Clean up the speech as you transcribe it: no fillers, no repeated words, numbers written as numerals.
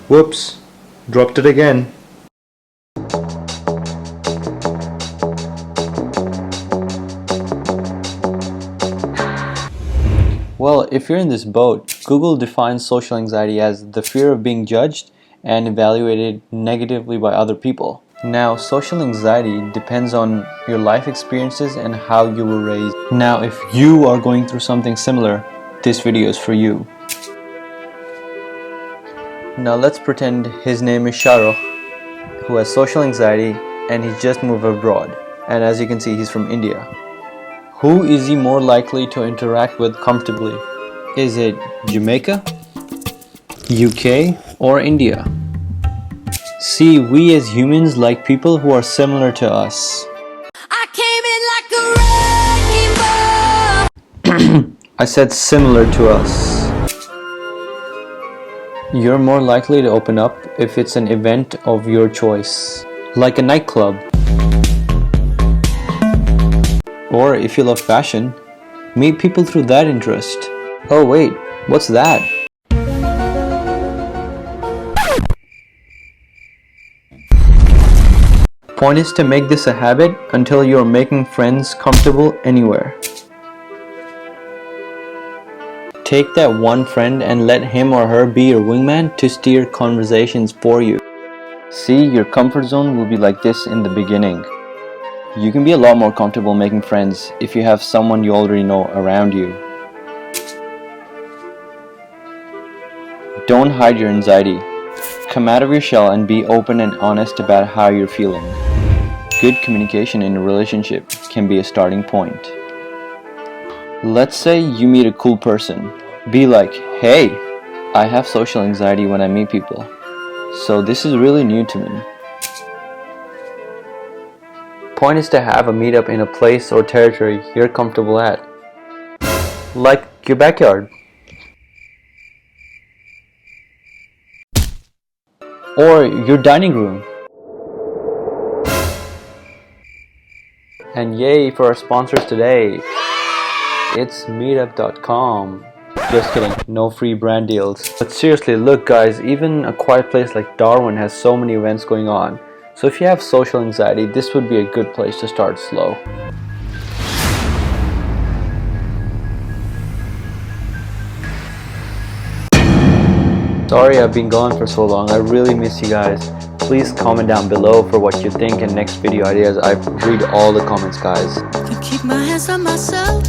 Whoops, dropped it again. Well, if you're in this boat, Google defines social anxiety as the fear of being judged and evaluated negatively by other people. Now, social anxiety depends on your life experiences and how you were raised. Now, if you are going through something similar, this video is for you. Now, let's pretend his name is Shahrukh, who has social anxiety and he just moved abroad. And as you can see, he's from India. Who is he more likely to interact with comfortably? Is it Jamaica, UK, or India? See, we as humans like people who are similar to us. I came in like a wrecking ball. I said similar to us. You're more likely to open up if it's an event of your choice, like a nightclub. Or if you love fashion, meet people through that interest. Oh wait, what's that? Point is to make this a habit until you're making friends comfortable anywhere. Take that one friend and let him or her be your wingman to steer conversations for you. See, your comfort zone will be like this in the beginning. You can be a lot more comfortable making friends if you have someone you already know around you. Don't hide your anxiety. Come out of your shell and be open and honest about how you're feeling. Good communication in a relationship can be a starting point. Let's say you meet a cool person. Be like, hey, I have social anxiety when I meet people, so this is really new to me. Point is to have a meetup in a place or territory you're comfortable at, like your backyard or your dining room. And yay for our sponsors today, it's meetup.com. Just kidding, no free brand deals. But seriously, look guys, even a quiet place like Darwin has so many events going on. So if you have social anxiety, this would be a good place to start slow. Sorry I've been gone for so long, I really miss you guys. Please comment down below for what you think and next video ideas. I read all the comments guys. Can keep my hands on myself.